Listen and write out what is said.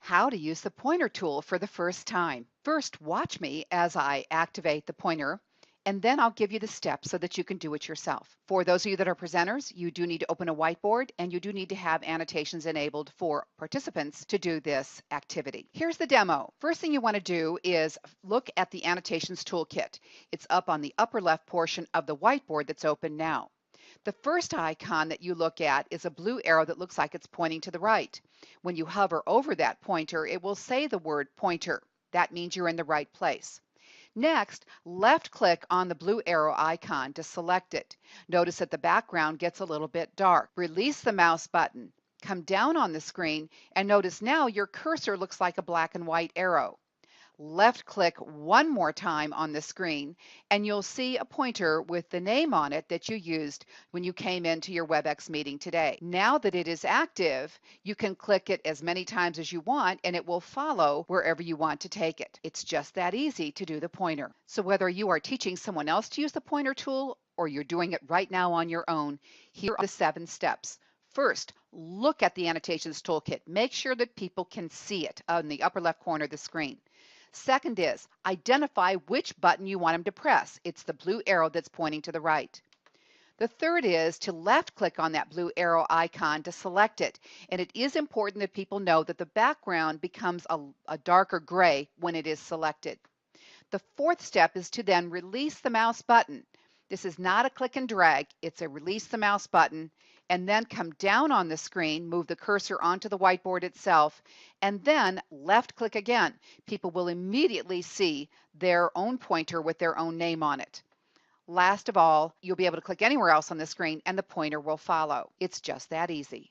How to use the pointer tool for the first time. First, watch me as I activate the pointer, and then I'll give you the steps so that you can do it yourself. For those of you that are presenters, you do need to open a whiteboard and you do need to have annotations enabled for participants to do this activity. Here's the demo. First thing you want to do is look at the annotations toolkit. It's up on the upper left portion of the whiteboard that's open now. The first icon that you look at is a blue arrow that looks like it's pointing to the right. When you hover over that pointer, it will say the word pointer. That means you're in the right place. Next, left click on the blue arrow icon to select it. Notice that the background gets a little bit dark. Release the mouse button. Come down on the screen and notice now your cursor looks like a black and white arrow. Left click one more time on the screen and you'll see a pointer with the name on it that you used when you came into your WebEx meeting today. Now that it is active, you can click it as many times as you want and it will follow wherever you want to take it. It's just that easy to do the pointer. So whether you are teaching someone else to use the pointer tool or you're doing it right now on your own, here are the 7 steps. First, look at the annotations toolkit. Make sure that people can see it on the upper left corner of the screen. Second is identify which button you want them to press. It's the blue arrow that's pointing to the right. The third is to left click on that blue arrow icon to select it. And it is important that people know that the background becomes a darker gray when it is selected. The fourth step is to then release the mouse button. This is not a click and drag, it's a release the mouse button, and then come down on the screen, move the cursor onto the whiteboard itself, and then left click again. People will immediately see their own pointer with their own name on it. Last of all, you'll be able to click anywhere else on the screen and the pointer will follow. It's just that easy.